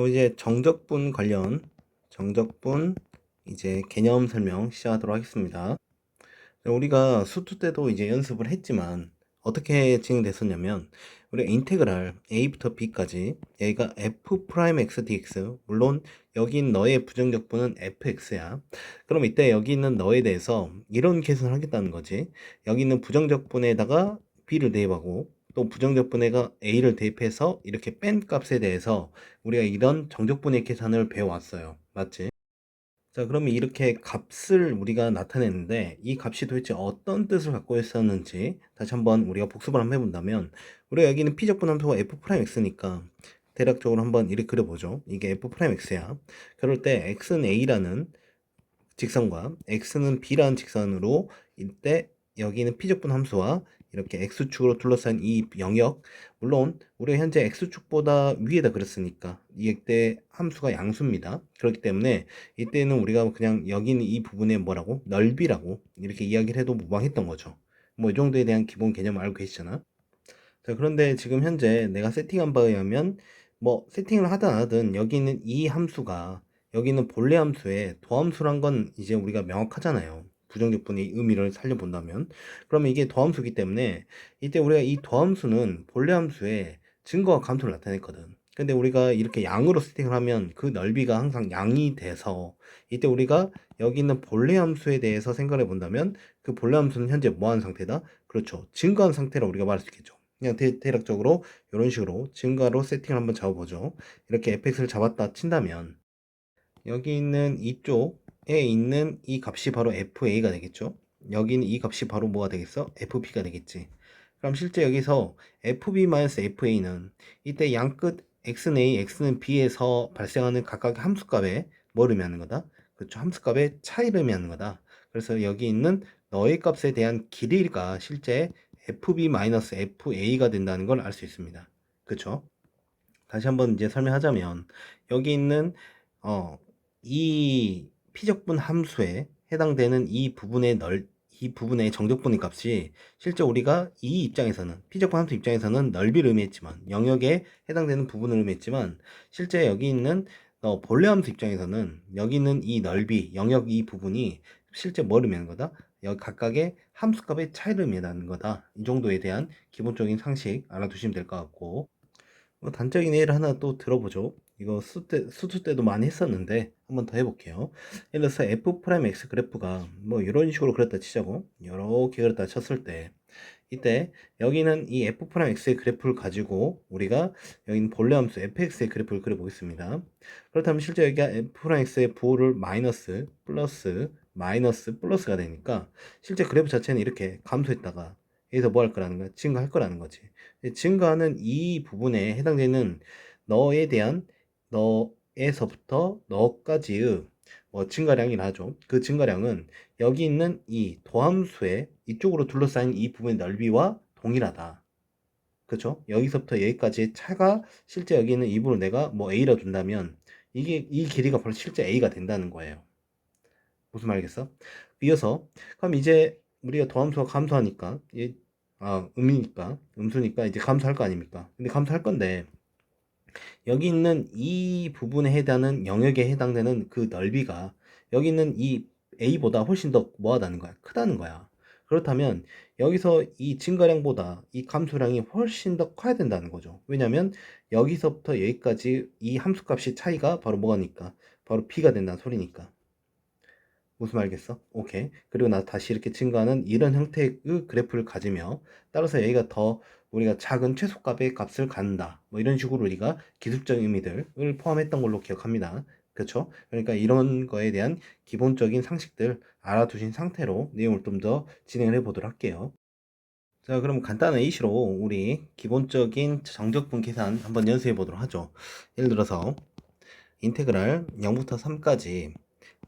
이제 정적분 관련 정적분 이제 개념 설명 시작하도록 하겠습니다. 우리가 수투 때도 이제 연습을 했지만 어떻게 진행됐었냐면 우리가 인테그랄 a부터 b까지 여기가 f 프라임 x dx, 물론 여기 있는 너의 부정적분은 fx야. 그럼 이때 여기 있는 너에 대해서 이런 계산을 하겠다는 거지. 여기 있는 부정적분에다가 b를 대입하고 또 부정적분에가 a를 대입해서 이렇게 뺀 값에 대해서 우리가 이런 정적분의 계산을 배워왔어요. 맞지? 자, 그러면 이렇게 값을 우리가 나타냈는데 이 값이 도대체 어떤 뜻을 갖고 있었는지 다시 한번 우리가 복습을 한번 해본다면, 우리가 여기는 P적분 함수가 F'X니까 대략적으로 한번 이렇게 그려보죠. 이게 F'X야. 그럴 때 X는 A라는 직선과 x는 b라는 직선으로 이때 여기는 p적분 함수와 이렇게 x축으로 둘러싼 이 영역, 물론 우리가 현재 x축보다 위에다 그렸으니까 이때 함수가 양수입니다. 그렇기 때문에 이때는 우리가 그냥 여기 있는 이 부분에 뭐라고 넓이라고 이렇게 이야기를 해도 무방했던 거죠. 뭐 이 정도에 대한 기본 개념 알고 계시잖아. 자, 그런데 지금 현재 내가 세팅한 바에 의하면 뭐 세팅을 하든 안 하든 여기 있는 이 함수가 여기 있는 본래 함수의 도함수란 건 이제 우리가 명확하잖아요. 부정적분의 의미를 살려본다면. 그러면 이게 도함수기 때문에 이때 우리가 이 도함수는 본래 함수의 증거와 감소를 나타냈거든. 근데 우리가 이렇게 양으로 세팅을 하면 그 넓이가 항상 양이 돼서 이때 우리가 여기 있는 본래 함수에 대해서 생각해 본다면 그 본래 함수는 현재 뭐하는 상태다? 그렇죠. 증가한 상태라고 우리가 말할 수 있겠죠. 그냥 대략적으로 이런 식으로 증가로 세팅을 한번 잡아보죠. 이렇게 fx를 잡았다 친다면 여기 있는 이쪽에 있는 이 값이 바로 fa가 되겠죠. 여기 있는 이 값이 바로 뭐가 되겠어? fp가 되겠지. 그럼 실제 여기서 fb-fa는 이때 양끝 x는 a, x는 b에서 발생하는 각각의 함수값에 뭐를 의미하는 거다? 그렇죠. 함수값의 차이를 의미하는 거다. 그래서 여기 있는 너의 값에 대한 길이가 실제 fb-fa가 된다는 걸 알 수 있습니다. 그렇죠? 다시 한번 이제 설명하자면 여기 있는 어, 이 피적분 함수에 해당되는 이 부분의 정적분의 값이 실제 우리가 이 입장에서는 피적분 함수 입장에서는 넓이를 의미했지만 영역에 해당되는 부분을 의미했지만 실제 여기 있는 본래 함수 입장에서는 여기 있는 이 넓이 영역 이 부분이 실제 뭘 의미하는 거다? 여기 각각의 함수값의 차이를 의미하는 거다. 이 정도에 대한 기본적인 상식 알아두시면 될 것 같고, 단적인 예를 하나 또 들어보죠. 이거 수투 때도 많이 했었는데 한번 더 해볼게요. 예를 들어서 f 프라임 x 그래프가 뭐 이런 식으로 그렸다 치자고, 이렇게 그렸다 쳤을 때 이때 여기는 이 f 프라임 x의 그래프를 가지고 우리가 여기는 본래 함수 fx의 그래프를 그려보겠습니다. 그렇다면 실제 여기가 f 프라임 x의 부호를 마이너스 플러스 마이너스 플러스가 되니까 실제 그래프 자체는 이렇게 감소했다가 여기서 뭐 할 거라는 거야? 증가할 거라는 거지. 증가하는 이 부분에 해당되는 너에 대한 너에서부터 너까지의 뭐 증가량이라 하죠. 그 증가량은 여기 있는 이 도함수의 이쪽으로 둘러싸인 이 부분의 넓이와 동일하다. 그렇죠? 여기서부터 여기까지의 차가 실제 여기 있는 이 부분을 내가 뭐 A라 둔다면 이게 이 길이가 바로 실제 A가 된다는 거예요. 무슨 말이겠어? 이어서 그럼 이제 우리가 도함수가 감소하니까 음이니까 음수니까 이제 감소할 거 아닙니까? 근데 감소할 건데 여기 있는 이 부분에 해당하는 영역에 해당되는 그 넓이가 여기 있는 이 A보다 훨씬 더 뭐하다는 거야? 크다는 거야. 그렇다면 여기서 이 증가량보다 이 감소량이 훨씬 더 커야 된다는 거죠. 왜냐면 여기서부터 여기까지 이 함수값이 차이가 바로 뭐가니까? 바로 B가 된다는 소리니까. 무슨 말겠어? 오케이. 그리고 나 다시 이렇게 증가하는 이런 형태의 그래프를 가지며 따라서 여기가 더 우리가 작은 최소값의 값을 갖는다. 뭐 이런 식으로 우리가 기술적인 의미들을 포함했던 걸로 기억합니다. 그렇죠? 그러니까 이런 거에 대한 기본적인 상식들 알아두신 상태로 내용을 좀 더 진행을 해 보도록 할게요. 자, 그럼 간단한 예시로 우리 기본적인 정적분 계산 한번 연습해 보도록 하죠. 예를 들어서 인테그랄 0부터 3까지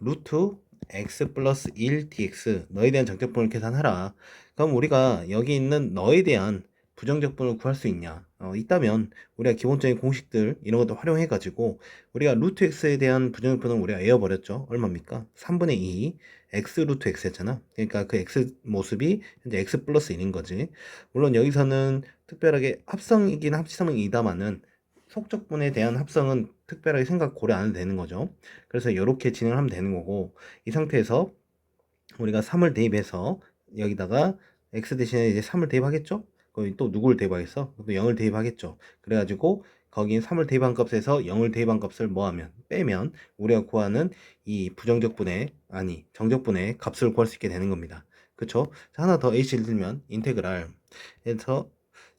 루트 x 플러스 1 dx 너에 대한 정적분을 계산하라. 그럼 우리가 여기 있는 너에 대한 부정적분을 구할 수 있냐? 있다면 우리가 기본적인 공식들 이런 것도 활용해 가지고 우리가 루트 x에 대한 부정적분은 우리가 외워버렸죠. 얼마입니까? 3분의 2 x 루트 x 였잖아. 그러니까 그 x 모습이 현재 x 플러스 1인 거지. 물론 여기서는 특별하게 합성이긴 합치성이다마는 속적분에 대한 합성은 특별하게 생각 고려 안 해도 되는 거죠. 그래서 이렇게 진행을 하면 되는 거고, 이 상태에서 우리가 3을 대입해서 여기다가 x 대신에 이제 3을 대입하겠죠? 거기 또 누구를 대입하겠어? 또 0을 대입하겠죠. 그래가지고 거긴 3을 대입한 값에서 0을 대입한 값을 뭐하면 빼면 우리가 구하는 이 부정적분의 아니 정적분의 값을 구할 수 있게 되는 겁니다. 그쵸? 자, 하나 더 h를 들면 인테그랄 에서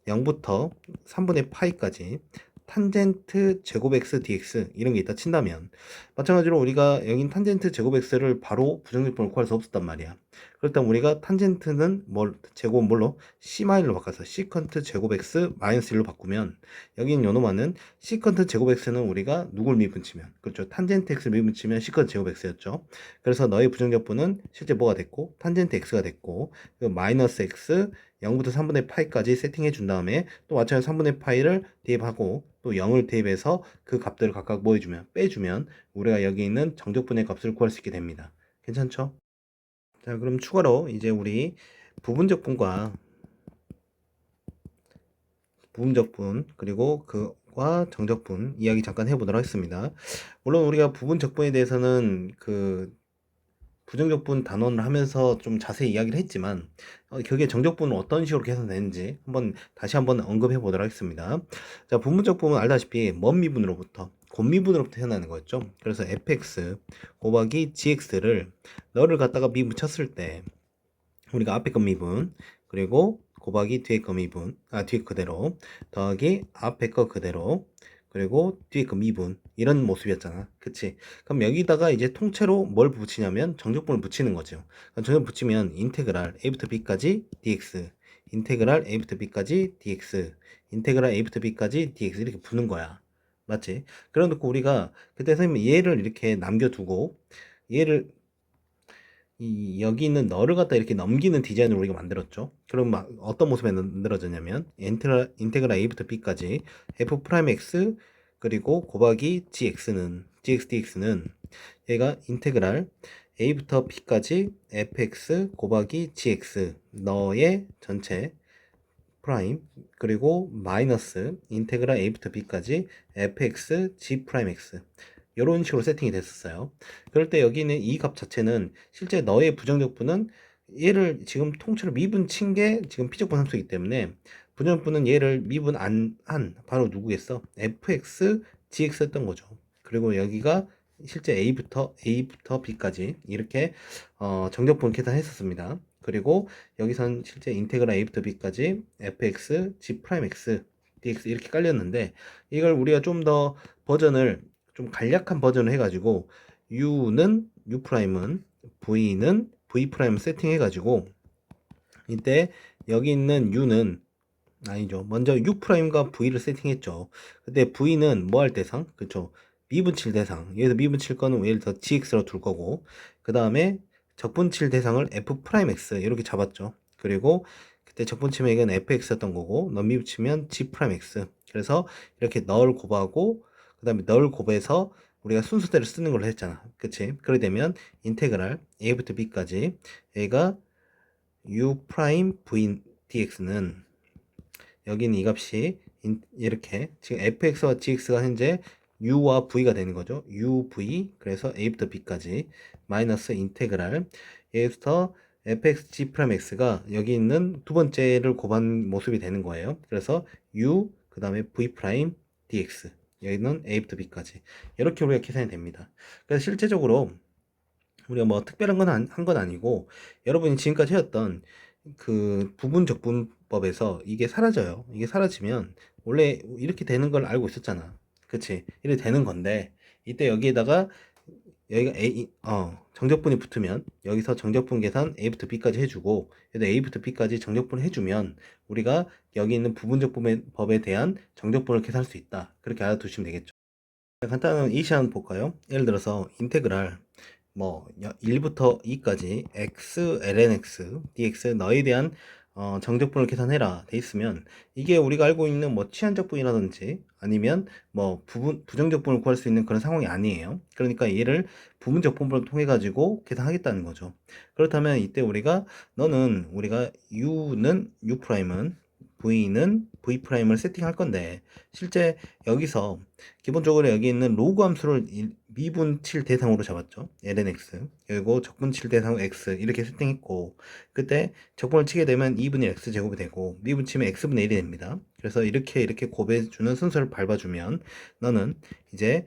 0부터 3분의 파이까지 탄젠트 제곱 x dx 이런 게 있다 친다면, 마찬가지로 우리가 여긴 탄젠트 제곱 x를 바로 부정적분을 구할 수 없었단 말이야. 그렇다면 우리가 탄젠트는 제곱 뭘로? c-로 바꿔서 시컨트 제곱 x 마이너스 1로 바꾸면, 여기는 요놈아는 시컨트 제곱 x는 우리가 누굴 미분치면, 그렇죠, 탄젠트 x 미분치면 시컨트 제곱 x였죠. 그래서 너의 부정적분은 실제 뭐가 됐고 탄젠트 x가 됐고, 그 마이너스 x 0부터 3분의 파이까지 세팅해 준 다음에 또 마찬가지로 3분의 파이를 대입하고 또 0을 대입해서 그 값들을 각각 뭐 해주면 빼주면 우리가 여기 있는 정적분의 값을 구할 수 있게 됩니다. 괜찮죠? 자, 그럼 추가로 이제 우리 부분적분과 부분적분 그리고 그와 정적분 이야기 잠깐 해보도록 하겠습니다. 물론 우리가 부분적분에 대해서는 그 부정적분 단원을 하면서 좀 자세히 이야기를 했지만, 거기에 정적분은 어떤 식으로 계산되는지 다시 한번 언급해 보도록 하겠습니다. 자, 부분적분은 알다시피 먼 미분으로부터 곧 미분으로부터 태어나는 거였죠. 그래서 fx 곱하기 gx를 너를 갖다가 미분 쳤을 때 우리가 앞에 거 미분 그리고 곱하기 뒤에 거 미분, 뒤에 그대로 더하기 앞에 거 그대로 그리고 뒤에 거 미분, 이런 모습이었잖아. 그치? 그럼 여기다가 이제 통째로 뭘 붙이냐면 정적분을 붙이는 거죠. 정적분 붙이면 인테그랄 a부터 b까지 dx, 인테그랄 a부터 b까지 dx, 인테그랄 a부터 b까지 dx 이렇게 붙는 거야. 맞지? 그래 놓고 우리가 그때 선생님 얘를 이렇게 남겨두고 얘를 여기 있는 너를 갖다 이렇게 넘기는 디자인을 우리가 만들었죠. 그럼 막 어떤 모습에 만들어졌냐면 인테그랄 a부터 b까지 f 프라임 x 그리고 곱하기 gx dx는 얘가 인테그랄 a부터 b까지 fx 곱하기 gx 너의 전체 프라임 그리고 마이너스 인테그랄 a부터 b까지 fx g 프라임 x 이런 식으로 세팅이 됐었어요. 그럴 때 여기는 이 값 자체는 실제 너의 부정적분은 얘를 지금 통째로 미분 친 게 지금 피적분 함수이기 때문에 부정적분은 얘를 미분 안 한 바로 누구겠어? fx gx였던 거죠. 그리고 여기가 실제 a부터 b까지 이렇게 정적분 계산했었습니다. 그리고 여기선 실제 인테그랄 a부터 b까지 fx g 프라임 x dx 이렇게 깔렸는데, 이걸 우리가 좀 더 버전을 좀 간략한 버전을 해가지고 u는 u 프라임은 v는 v 프라임 세팅해가지고 이때 여기 있는 u는 아니죠. 먼저 u 프라임과 v를 세팅했죠. 근데 v는 뭐 할 대상? 그쵸? 미분칠 대상. 여기서 미분칠 거는 예를 들어 gx로 둘 거고, 그 다음에 적분칠 대상을 f 프라임 x 이렇게 잡았죠. 그리고 그때 적분치면 fx였던 거고, 너 미분치면 g 프라임 x. 그래서 이렇게 널 곱하고 그 다음에 널 곱해서 우리가 순서대로 쓰는 걸로 했잖아. 그치? 그렇게 되면 인테그랄 a부터 b까지 얘가 u 프라임 v dx는 여기는 이 값이 이렇게 지금 fx와 gx가 현재 u와 v가 되는 거죠. uv 그래서 a부터 b까지 마이너스 인테그랄 여기부터 fx g 프라임 x가 여기 있는 두 번째를 곱한 모습이 되는 거예요. 그래서 u 그 다음에 v 프라임 dx 여기는 a부터 b까지 이렇게 우리가 계산이 됩니다. 그래서 실제적으로 우리가 뭐 특별한 건 한 건 아니고 여러분이 지금까지 해왔던 그 부분적분법에서 이게 사라져요. 이게 사라지면 원래 이렇게 되는 걸 알고 있었잖아. 그치? 이렇게 되는 건데 이때 여기에다가 여기가 정적분이 붙으면 여기서 정적분 계산 a부터 b까지 해주고 여기다 a부터 b까지 정적분을 해주면 우리가 여기 있는 부분적분법에 대한 정적분을 계산할 수 있다. 그렇게 알아두시면 되겠죠. 간단한 이시 한번 볼까요? 예를 들어서 인테그랄 1부터 2까지 x ln x dx 너에 대한 정적분을 계산해라 돼 있으면, 이게 우리가 알고 있는 치환적분이라든지 아니면 부정적분을 구할 수 있는 그런 상황이 아니에요. 그러니까 얘를 부분적분법을 통해 가지고 계산하겠다는 거죠. 그렇다면 이때 우리가 u는 u 프라임은 v는 v'을 세팅할 건데, 실제 여기서 기본적으로 여기 있는 로그 함수를 미분 7 대상으로 잡았죠. lnx. 그리고 적분 7 대상으로 x 이렇게 세팅했고, 그때 적분을 치게 되면 2분의 x 제곱이 되고, 미분 치면 x분의 1이 됩니다. 그래서 이렇게 곱해주는 순서를 밟아주면 너는 이제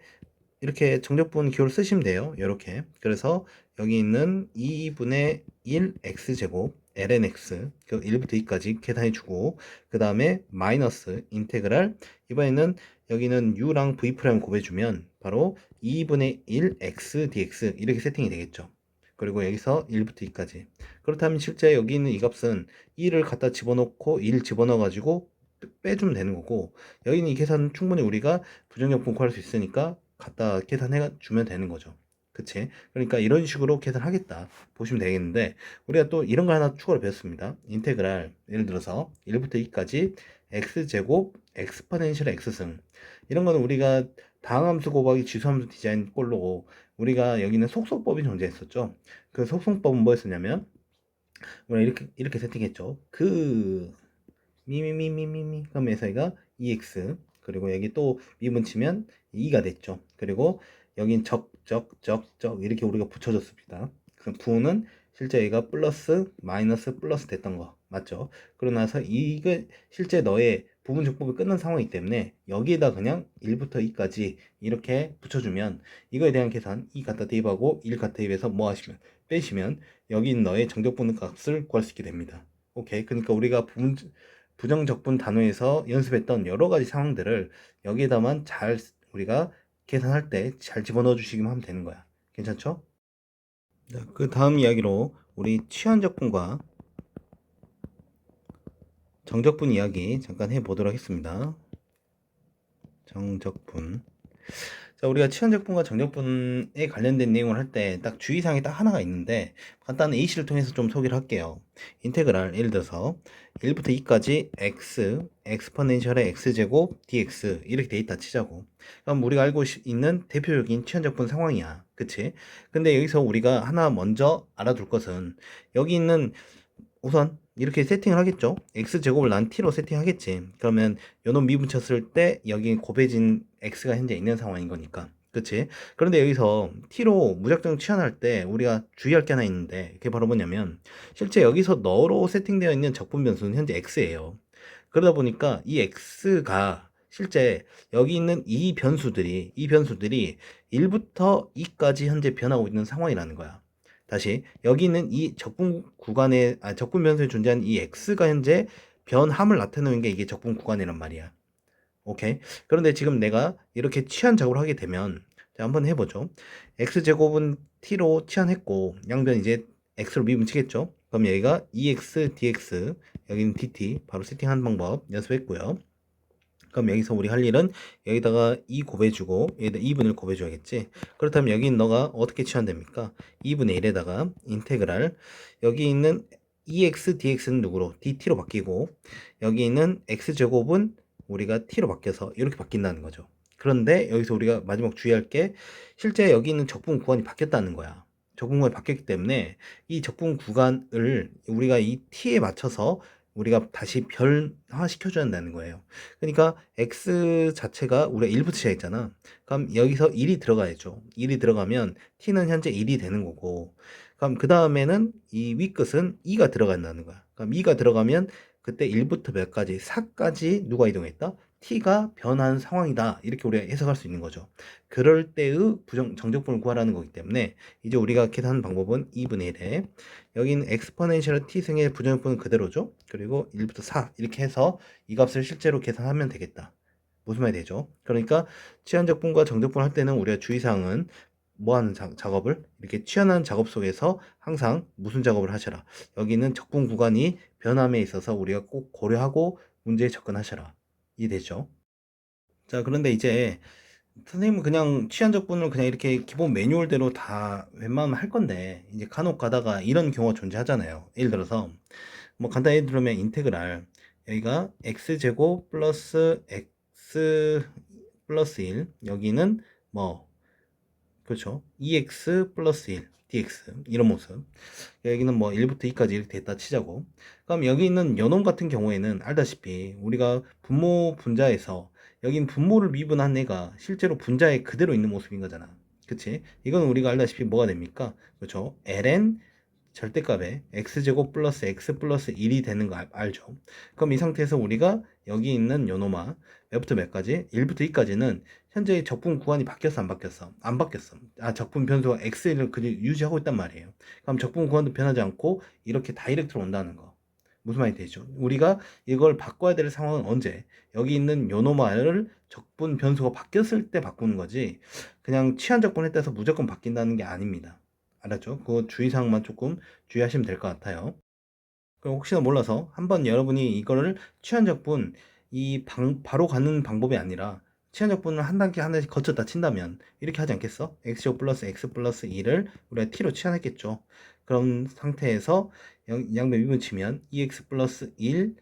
이렇게 정적분 기호를 쓰시면 돼요. 이렇게. 그래서 여기 있는 2분의 1 x제곱 lnx 그 1부터 2까지 계산해주고, 그 다음에 마이너스 인테그랄, 이번에는 여기는 u랑 v' 곱해주면 바로 2분의 1 x dx 이렇게 세팅이 되겠죠. 그리고 여기서 1부터 2까지. 그렇다면 실제 여기 있는 이 값은 1을 갖다 집어넣고 1 집어넣어 가지고 빼주면 되는 거고, 여기는 이 계산 충분히 우리가 부정적분 구할 수 있으니까 갖다 계산해 주면 되는 거죠. 그치? 그러니까 이런 식으로 계산하겠다 보시면 되겠는데, 우리가 또 이런 거 하나 추가로 배웠습니다. 인테그랄, 예를 들어서 1부터 2까지 x제곱 엑스포넨셜 x승, 이런 거는 우리가 다항함수 곱하기 지수함수 디자인 꼴로 우리가 여기는 속성법이 존재했었죠. 그 속성법은 뭐였었냐면, 우리가 이렇게 세팅했죠. 그 미미미미미미 그럼 여기가 EX, 그리고 여기 또 미분 치면 2가 됐죠. 그리고 여긴 적적적적 이렇게 우리가 붙여줬습니다. 그럼 부는 실제 얘가 플러스 마이너스 플러스 됐던 거 맞죠? 그러고 나서 이게 실제 너의 부분 적법이 끝난 상황이기 때문에 여기에다 그냥 1부터 2까지 이렇게 붙여주면, 이거에 대한 계산 2 갖다 대입하고 1 갖다 대입해서 뭐 하시면 빼시면 여기 있는 너의 정적분 값을 구할 수 있게 됩니다. 오케이. 그러니까 우리가 부정적분 단위에서 연습했던 여러 가지 상황들을 여기에다만 잘 우리가 계산할 때 잘 집어넣어 주시기만 하면 되는 거야. 괜찮죠? 자, 그 다음 이야기로 우리 취한적분과 정적분 이야기 잠깐 해보도록 하겠습니다. 정적분. 자, 우리가 취한적분과 정적분에 관련된 내용을 할 때 딱 주의사항이 딱 하나가 있는데, 간단한 A씨를 통해서 좀 소개를 할게요. 인테그랄, 예를 들어서 1부터 2까지 x, 엑스포넨셜의 x제곱 dx 이렇게 돼 있다 치자고. 그럼 우리가 알고 있는 대표적인 취한적분 상황이야. 그치? 근데 여기서 우리가 하나 먼저 알아둘 것은, 여기 있는 우선 이렇게 세팅을 하겠죠. x제곱을 난 t로 세팅하겠지. 그러면 요놈 미분쳤을 때 여기 곱해진 x가 현재 있는 상황인 거니까. 그치? 그런데 여기서 t로 무작정 치환할 때 우리가 주의할 게 하나 있는데, 그게 바로 뭐냐면, 실제 여기서 너로 세팅되어 있는 적분 변수는 현재 x예요. 그러다 보니까 이 x가 실제 여기 있는 이 변수들이 1부터 2까지 현재 변하고 있는 상황이라는 거야. 다시 여기 있는 이 적분 구간에 적분 변수에 존재하는 이 x가 현재 변함을 나타내는 게 이게 적분 구간이란 말이야. 오케이. 그런데 지금 내가 이렇게 치환 작업을 하게 되면, 자, 한번 해보죠. x제곱은 t로 치환했고 양변 이제 x로 미분 치겠죠. 그럼 여기가 2x dx, 여기는 dt 바로 세팅하는 방법 연습했고요. 그럼 여기서 우리 할 일은 여기다가 2 곱해주고 여기다 2분의 1 곱해줘야겠지. 그렇다면 여기는 너가 어떻게 치환됩니까? 2분의 1에다가 인테그랄, 여기 있는 EX, DX는 누구로? DT로 바뀌고, 여기 있는 X제곱은 우리가 T로 바뀌어서 이렇게 바뀐다는 거죠. 그런데 여기서 우리가 마지막 주의할 게, 실제 여기 있는 적분 구간이 바뀌었다는 거야. 적분 구간이 바뀌었기 때문에 이 적분 구간을 우리가 이 T에 맞춰서 우리가 다시 변화시켜줘야 한다는 거예요. 그러니까 x 자체가 우리가 1부터 시작했잖아. 그럼 여기서 1이 들어가야죠. 1이 들어가면 t는 현재 1이 되는 거고, 그럼 그 다음에는 이 윗끝은 2가 들어간다는 거야. 그럼 2가 들어가면 그때 1부터 몇 가지 4까지 누가 이동했다? t가 변한 상황이다. 이렇게 우리가 해석할 수 있는 거죠. 그럴 때의 정적분을 구하라는 거기 때문에 이제 우리가 계산하는 방법은 2분의 1에 여기는 엑스포넨셜 t승의 부정분은 그대로죠. 그리고 1부터 4 이렇게 해서 이 값을 실제로 계산하면 되겠다. 무슨 말이 되죠? 그러니까 취한적분과 정적분 할 때는 우리가 주의사항은 뭐 하는 작업을, 이렇게 취한하는 작업 속에서 항상 무슨 작업을 하셔라. 여기는 적분 구간이 변함에 있어서 우리가 꼭 고려하고 문제에 접근하셔라. 이해되죠? 자, 그런데 이제 선생님은 그냥 취한적분을 그냥 이렇게 기본 매뉴얼대로 다 웬만하면 할 건데, 이제 간혹 가다가 이런 경우가 존재하잖아요. 예를 들어서 뭐 간단히 들으면 인테그랄, 여기가 x제곱 플러스 x 플러스 1, 여기는 뭐 그렇죠. EX 플러스 1, DX. 이런 모습. 여기는 뭐 1부터 2까지 이렇게 됐다 치자고. 그럼 여기 있는 요놈 같은 경우에는 알다시피 우리가 분모 분자에서 여긴 분모를 미분한 애가 실제로 분자에 그대로 있는 모습인 거잖아. 그치? 이건 우리가 알다시피 뭐가 됩니까? 그렇죠? ln 절대값에 x제곱 플러스 x 플러스 1이 되는 거 알죠? 그럼 이 상태에서 우리가 여기 있는 요노마 몇부터 몇까지? 1부터 2까지는 현재 적분 구간이 바뀌었어 안 바뀌었어? 안 바뀌었어. 적분 변수가 x를 그대로 유지하고 있단 말이에요. 그럼 적분 구간도 변하지 않고 이렇게 다이렉트로 온다는 거. 무슨 말이 되죠? 우리가 이걸 바꿔야 될 상황은 언제? 여기 있는 요노마를 적분 변수가 바뀌었을 때 바꾸는 거지 그냥 취한 적분 했다 해서 무조건 바뀐다는 게 아닙니다. 알았죠? 그 주의사항만 조금 주의하시면 될 것 같아요. 그럼 혹시나 몰라서 한번 여러분이 이거를 취한적분 바로 가는 방법이 아니라 취한적분을 한 단계 한 단계 거쳤다 친다면 이렇게 하지 않겠어? x제곱 플러스 x 플러스 2를 우리가 t로 취한했겠죠. 그런 상태에서 양변 미분 치면 2x 플러스 1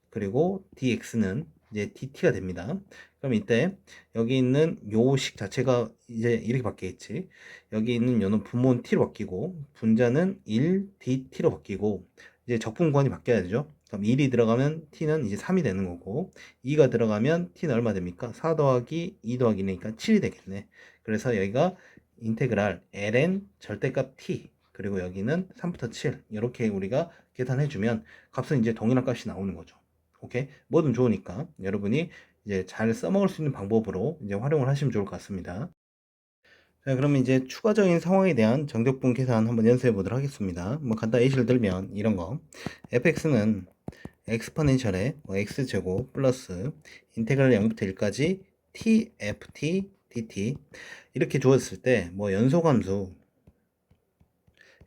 그리고 dx는 이제 dt가 됩니다. 그럼 이때 여기 있는 요식 자체가 이제 이렇게 바뀌겠지. 여기 있는 요는 분모는 t로 바뀌고 분자는 1 dt로 바뀌고 이제 적분 구간이 바뀌어야 되죠. 그럼 1이 들어가면 t는 이제 3이 되는 거고 2가 들어가면 t는 얼마 됩니까? 4 더하기 2 더하기 2니까 7이 되겠네. 그래서 여기가 인테그랄 ln 절대값 t 그리고 여기는 3부터 7 이렇게 우리가 계산해주면 값은 이제 동일한 값이 나오는 거죠. 오케이? 뭐든 좋으니까 여러분이 이제 잘 써먹을 수 있는 방법으로 이제 활용을 하시면 좋을 것 같습니다. 자, 그러면 이제 추가적인 상황에 대한 정적분 계산 한번 연습해 보도록 하겠습니다. 뭐 간단히 예시를 들면 이런 거 fx는 엑스포넨셜의 x제곱 플러스 인테그랄 0부터 1까지 tft dt 이렇게 주어졌을 때 뭐 연소함수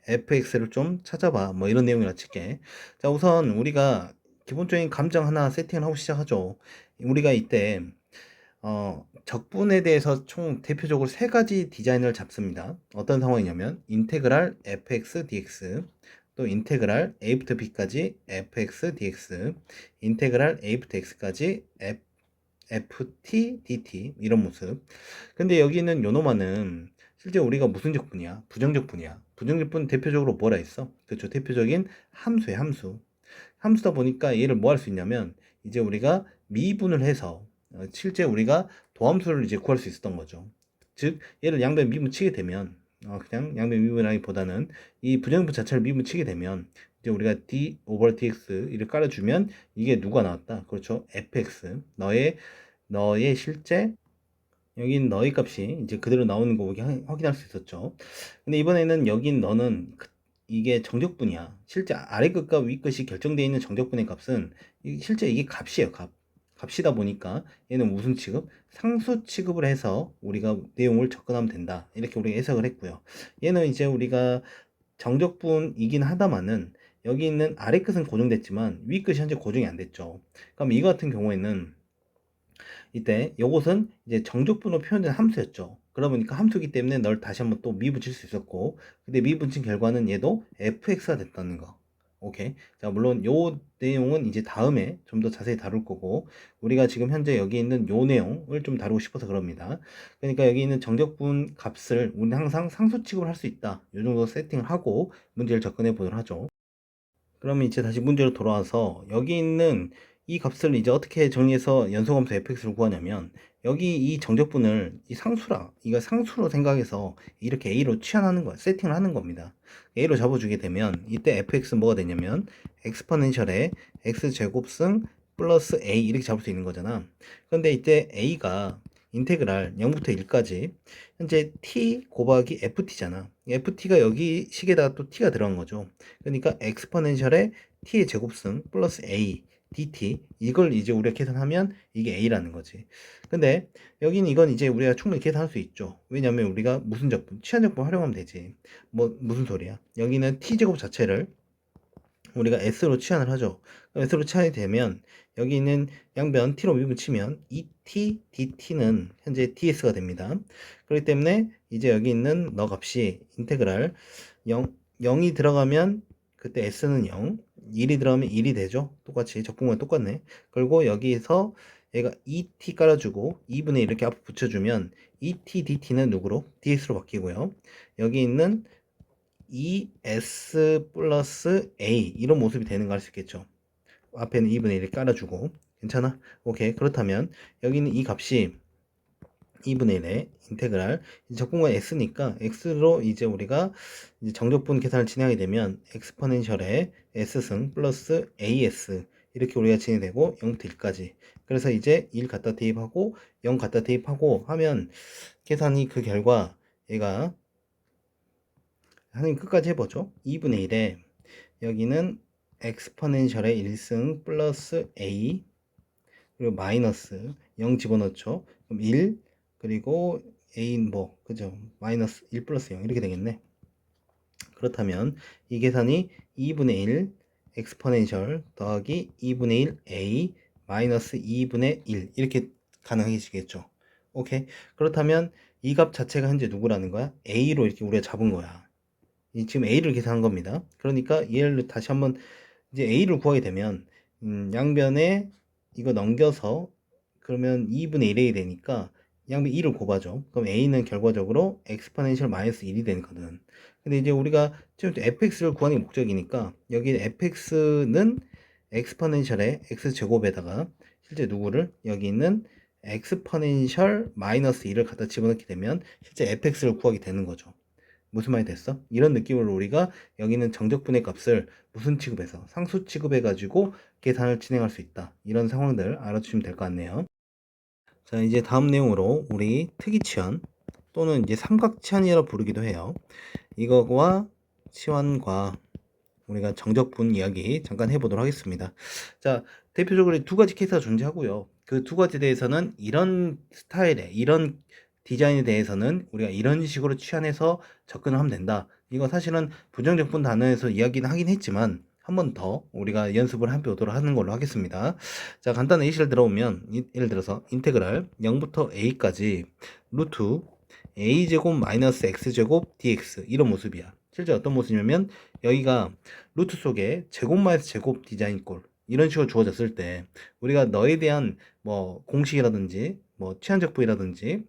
fx를 좀 찾아봐 뭐 이런 내용이라 칠게. 자, 우선 우리가 기본적인 감정 하나 세팅을 하고 시작하죠. 우리가 이때 적분에 대해서 총 대표적으로 세 가지 디자인을 잡습니다. 어떤 상황이냐면 인테그랄 fx dx 또 인테그랄 a부터 b까지 fx dx 인테그랄 a부터 x까지 ft dt 이런 모습. 근데 여기 있는 요노마는 실제 우리가 무슨 적분이야? 부정적분이야. 부정적분 대표적으로 뭐라 했어? 그렇죠. 대표적인 함수의 함수. 함수다 보니까 얘를 뭐 할 수 있냐면 이제 우리가 미분을 해서 실제 우리가 도함수를 이제 구할 수 있었던 거죠. 즉 얘를 양변 미분 치게 되면 그냥 양변 미분하기보다는 이 부정분 자체를 미분 치게 되면 이제 우리가 d over dx 이를 깔아주면 이게 누가 나왔다? 그렇죠. fx 너의 실제 여긴 너의 값이 이제 그대로 나오는 거 확인할 수 있었죠. 근데 이번에는 여긴 너는 이게 정적분이야. 실제 아래 끝과 위 끝이 결정되어 있는 정적분의 값은 실제 이게 값이에요. 값이다 보니까 얘는 무슨 취급? 상수 취급을 해서 우리가 내용을 접근하면 된다. 이렇게 우리가 해석을 했고요. 얘는 이제 우리가 정적분이긴 하다마는 여기 있는 아래 끝은 고정됐지만 위 끝이 현재 고정이 안 됐죠. 그럼 이거 같은 경우에는 이때 요것은 이제 정적분으로 표현된 함수였죠. 그러다 보니까 함수기 때문에 널 다시 한번 또 미분칠 수 있었고 근데 미분친 결과는 얘도 fx가 됐다는 거. 오케이. 자, 물론 요 내용은 이제 다음에 좀 더 자세히 다룰 거고 우리가 지금 현재 여기 있는 요 내용을 좀 다루고 싶어서 그럽니다. 그러니까 여기 있는 정적분 값을 우리는 항상 상수 취급을 할 수 있다. 요 정도 세팅을 하고 문제를 접근해 보도록 하죠. 그러면 이제 다시 문제로 돌아와서 여기 있는 이 값을 이제 어떻게 정리해서 연소함수 fx를 구하냐면 여기 이 정적분을 이 상수라 이거 상수로 생각해서 이렇게 a로 취한하는 거야. 세팅을 하는 겁니다. a로 잡아주게 되면 이때 fx는 뭐가 되냐면 엑스포넨셜의 x제곱승 플러스 a 이렇게 잡을 수 있는 거잖아. 그런데 이때 a가 인테그랄 0부터 1까지 현재 t 곱하기 ft잖아. ft가 여기 식에다가 또 t가 들어간 거죠. 그러니까 엑스포넨셜의 t의 제곱승 플러스 a dt 이걸 이제 우리가 계산하면 이게 a라는 거지. 근데 여기는 이건 이제 우리가 충분히 계산할 수 있죠. 왜냐면 우리가 무슨 적분, 취한적분 활용하면 되지. 뭐 무슨 소리야? 여기는 t제곱 자체를 우리가 s로 치환을 하죠. s로 치환이 되면 여기 있는 양변 t로 미분치면 2t dt는 현재 ds가 됩니다. 그렇기 때문에 이제 여기 있는 너 값이 인테그랄 0이 들어가면 그때 s는 0, 1이 들어가면 1이 되죠. 똑같이 적분과 똑같네. 그리고 여기서 얘가 ET 깔아주고 2분의 1 이렇게 앞에 붙여주면 ET DT는 누구로? DX로 바뀌고요. 여기 있는 ES 플러스 A 이런 모습이 되는 거 알 수 있겠죠. 앞에는 2분의 1을 깔아주고 괜찮아? 오케이. 그렇다면 여기는 이 값이 2분의 1의 인테그랄 적분과 x니까 x로 이제 우리가 이제 정적분 계산을 진행하게 되면 엑스포넨셜의 s승 플러스 as 이렇게 우리가 진행되고 0부터 1까지. 그래서 이제 1 갖다 대입하고 0 갖다 대입하고 하면 계산이 그 결과 얘가 하는 끝까지 해보죠. 2분의 1에 여기는 엑스포넨셜의 1승 플러스 a 그리고 마이너스 0 집어넣죠. 그럼 1 그리고 a인 뭐 그죠? 마이너스 1 플러스 0 이렇게 되겠네. 그렇다면 이 계산이 2분의 1 엑스포넨셜 더하기 2분의 1 a 마이너스 2분의 1 이렇게 가능해지겠죠. 오케이. 그렇다면 이 값 자체가 현재 누구라는 거야? a로 이렇게 우리가 잡은 거야. 지금 a를 계산한 겁니다. 그러니까 얘를 다시 한번 이제 a를 구하게 되면 양변에 이거 넘겨서 그러면 2분의 1a 되니까 양변 2를 곱하죠. 그럼 a는 결과적으로 엑스포넨셜 마이너스 1이 되거든. 근데 이제 우리가 지금 fx를 구하는 게 목적이니까 여기 fx는 엑스포넨셜의 x제곱에다가 실제 누구를 여기 있는 엑스포넨셜 마이너스 1을 갖다 집어넣게 되면 실제 fx를 구하게 되는 거죠. 무슨 말이 됐어? 이런 느낌으로 우리가 여기는 정적분의 값을 무슨 취급해서 상수 취급해 가지고 계산을 진행할 수 있다. 이런 상황들 알아주시면 될 것 같네요. 자, 이제 다음 내용으로 우리 특이치환 또는 이제 삼각치환이라 부르기도 해요. 이거와 치환과 우리가 정적분 이야기 잠깐 해보도록 하겠습니다. 자, 대표적으로 두 가지 케이스가 존재하고요. 그 두 가지에 대해서는 이런 스타일의 이런 디자인에 대해서는 우리가 이런 식으로 취한해서 접근을 하면 된다. 이거 사실은 부정적분 단어에서 이야기는 하긴 했지만 한 번 더 우리가 연습을 해보도록 하는 걸로 하겠습니다. 자, 간단한 예시를 들어보면 예를 들어서 인테그랄 0부터 a까지 루트 a제곱 마이너스 x제곱 dx 이런 모습이야. 실제 어떤 모습이냐면 여기가 루트 속에 제곱 마이너스 제곱 디자인 꼴 이런 식으로 주어졌을 때 우리가 너에 대한 뭐 공식이라든지 뭐 취한적 부위라든지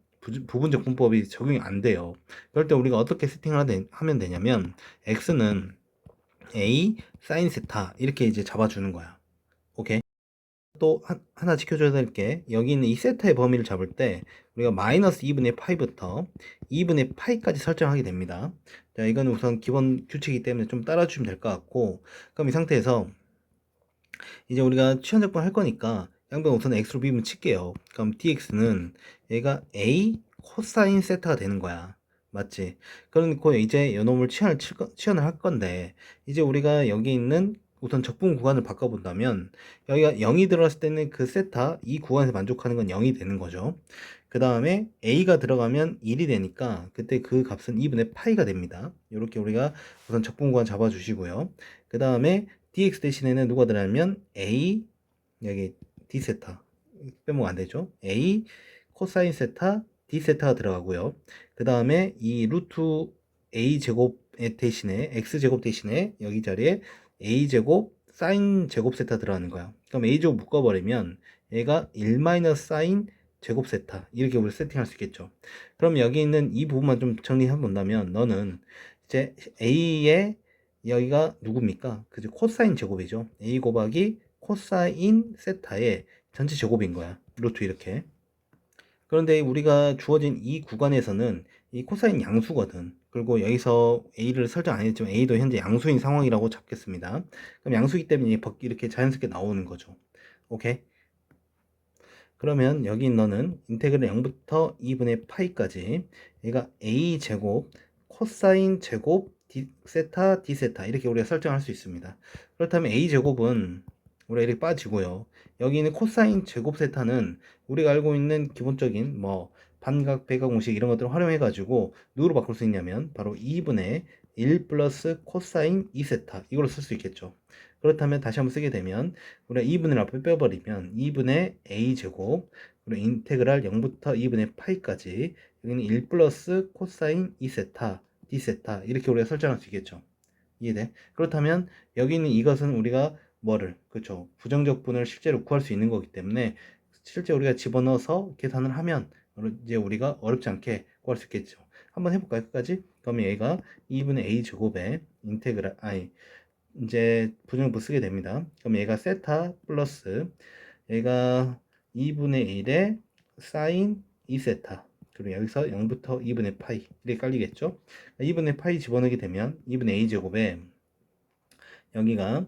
부분적 분법이 적용이 안 돼요. 그럴 때 우리가 어떻게 세팅을 하면 되냐면 x는 a 사인 세타 이렇게 이제 잡아주는 거야. 오케이. 또 하나 지켜줘야 될 게 여기 있는 이 세타의 범위를 잡을 때 우리가 마이너스 2분의 파이부터 2분의 파이까지 설정하게 됩니다. 자, 이건 우선 기본 규칙이기 때문에 좀 따라주시면 될 것 같고 그럼 이 상태에서 이제 우리가 취한적분 할 거니까 양변 우선 x로 비우면 칠게요. 그럼 dx는 얘가 a 코사인 세타가 되는 거야. 맞지? 그러니까 이제 요놈을 취한을 할 건데 이제 우리가 여기 있는 우선 적분 구간을 바꿔본다면 여기가 0이 들어갔을 때는 그 세타 이 구간에서 만족하는 건 0이 되는 거죠. 그 다음에 a가 들어가면 1이 되니까 그때 그 값은 2분의 파이가 됩니다. 이렇게 우리가 우선 적분 구간 잡아주시고요. 그 다음에 dx 대신에는 누가 들어가면 a 여기 d 세타 빼면 안 되죠. a 코사인 세타 d 세타가 들어가고요. 그 다음에 이 루트 a 제곱 대신에 x 제곱 대신에 여기 자리에 a 제곱 사인 제곱 세타 들어가는 거야. 그럼 a 제곱 묶어버리면 얘가 1 마이너스 사인 제곱 세타 이렇게 우리 세팅할 수 있겠죠. 그럼 여기 있는 이 부분만 좀 정리해 본다면 너는 이제 a의 여기가 누굽니까? 그죠? 코사인 제곱이죠. a 곱하기 코사인 세타의 전체 제곱인 거야. 루트 이렇게. 그런데 우리가 주어진 이 구간에서는 이 코사인 양수거든. 그리고 여기서 a를 설정 안 했지만 a도 현재 양수인 상황이라고 잡겠습니다. 그럼 양수이기 때문에 이렇게 자연스럽게 나오는 거죠. 오케이? 그러면 여기 너는 인테그랄 0부터 2분의 파이까지 얘가 a 제곱 코사인 제곱 d 세타 d 세타 이렇게 우리가 설정할 수 있습니다. 그렇다면 a 제곱은 우리가 이렇게 빠지고요. 여기 있는 코사인 제곱 세타는 우리가 알고 있는 기본적인 뭐 반각 배각 공식 이런 것들을 활용해 가지고 누구로 바꿀 수 있냐면 바로 2분의 1 플러스 코사인 2세타 이걸로 쓸 수 있겠죠. 그렇다면 다시 한번 쓰게 되면 우리가 2분의 앞에 빼버리면 2분의 a제곱 그리고 인테그랄 0부터 2분의 파이까지 여기는 1 플러스 코사인 2세타 d세타 이렇게 우리가 설정할 수 있겠죠. 이해돼? 그렇다면 여기 있는 이것은 우리가 뭐를 그렇죠 부정적분을 실제로 구할 수 있는 거기 때문에 실제 우리가 집어넣어서 계산을 하면 이제 우리가 어렵지 않게 구할 수 있겠죠. 한번 해볼까요? 끝까지? 그러면 얘가 2분의 a 제곱에 인테그랄 이제 부정부 쓰게 됩니다. 그럼 얘가 세타 플러스 얘가 2분의 1에 사인 2세타, 그리고 여기서 0부터 2분의 파이 이렇게 깔리겠죠. 2분의 파이 집어넣게 되면 2분의 a 제곱에 여기가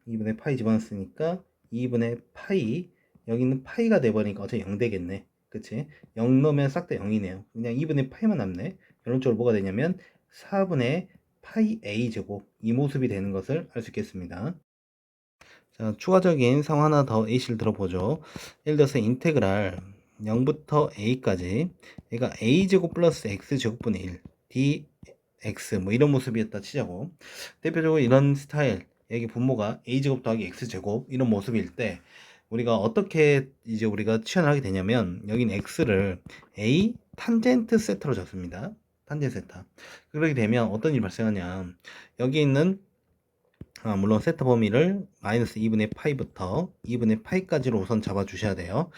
2분의 파이 집어넣었으니까 2분의 파이, 여기는 파이가 돼버리니까 어차피 0 되겠네. 그치? 0 넣으면 싹 다 0이네요. 그냥 2분의 파이만 남네. 결론적으로 뭐가 되냐면 4분의 파이 a 제곱, 이 모습이 되는 것을 알 수 있겠습니다. 자, 추가적인 상황 하나 더 A씨를 들어보죠. 예를 들어서 인테그랄 0부터 A까지, 얘가 A제곱 플러스 X제곱분의 1 dx 뭐 이런 모습이었다 치자고. 대표적으로 이런 스타일, 여기 분모가 A제곱 더하기 X제곱 이런 모습일 때 우리가 어떻게 이제 우리가 취현을 하게 되냐면, 여기는 X를 A 탄젠트 세타로 잡습니다. 탄젠트 세타. 그렇게 되면 어떤 일이 발생하냐, 여기 있는 물론 세타 범위를 마이너스 2분의 파이부터 2분의 파이까지로 우선 잡아 주셔야 돼요.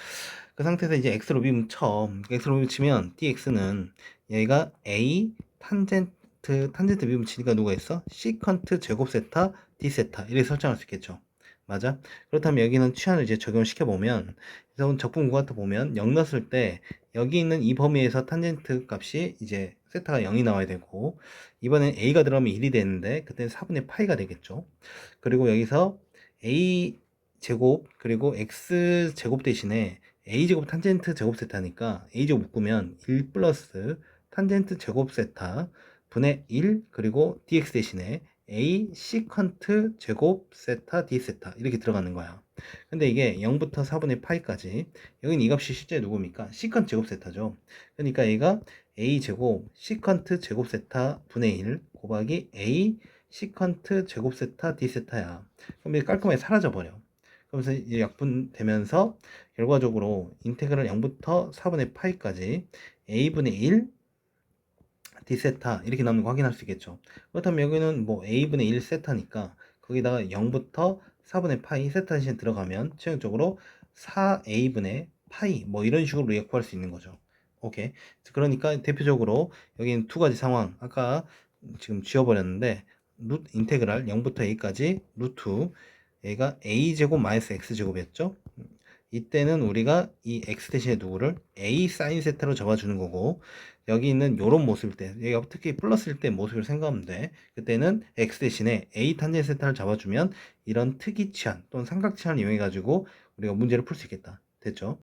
그 상태에서 이제 x로 미분쳐, x로 미분치면 dx는 얘가 a 탄젠트 미분치니까 누가 있어? 시컨트 제곱 세타 d 세타 이렇게 설정할 수 있겠죠. 맞아? 그렇다면 여기는 취한을 이제 적용을 시켜보면, 그래서 적분구간부터 보면 0 넣었을 때 여기 있는 이 범위에서 탄젠트 값이 이제 세타가 0이 나와야 되고, 이번엔 a가 들어가면 1이 되는데 그때는 4분의 파이가 되겠죠. 그리고 여기서 a 제곱 그리고 x 제곱 대신에 a 제곱 탄젠트 제곱 세타니까 a 제곱 묶으면 1 플러스 탄젠트 제곱 세타 분의 1, 그리고 dx 대신에 a 시컨트 제곱 세타 d 세타 이렇게 들어가는 거야. 근데 이게 0부터 4분의 파이까지, 여기는 이 값이 실제 누굽니까? 시컨트 제곱 세타죠. 그러니까 얘가 a 제곱 시컨트 제곱 세타 분의 1 곱하기 a 시컨트 제곱 세타 d 세타야. 그럼 이게 깔끔하게 사라져 버려. 그러면서 이제 약분되면서 결과적으로 인테그랄 0부터 4분의 파이까지 a분의 1 d 세타 이렇게 나오는 거 확인할 수 있겠죠. 그렇다면 여기는 뭐 a분의 1 세타니까 거기다가 0부터 4분의 파이 세타 대신 들어가면 최종적으로 4a분의 파이 뭐 이런 식으로 우리가 구할 수 있는 거죠. 오케이. 그러니까 대표적으로 여기는 두 가지 상황, 아까 지금 지워버렸는데 인테그랄 0부터 a까지 루트 얘가 a제곱 마이너스 x제곱이었죠. 이때는 우리가 이 x 대신에 누구를 a 사인 세타로 잡아주는 거고, 여기 있는 요런 모습일 때, 여기가 특히 플러스일 때 모습을 생각하면 돼. 그때는 x 대신에 a 탄젠트 세타를 잡아주면 이런 특이 치환 또는 삼각 치환을 이용해 가지고 우리가 문제를 풀 수 있겠다. 됐죠?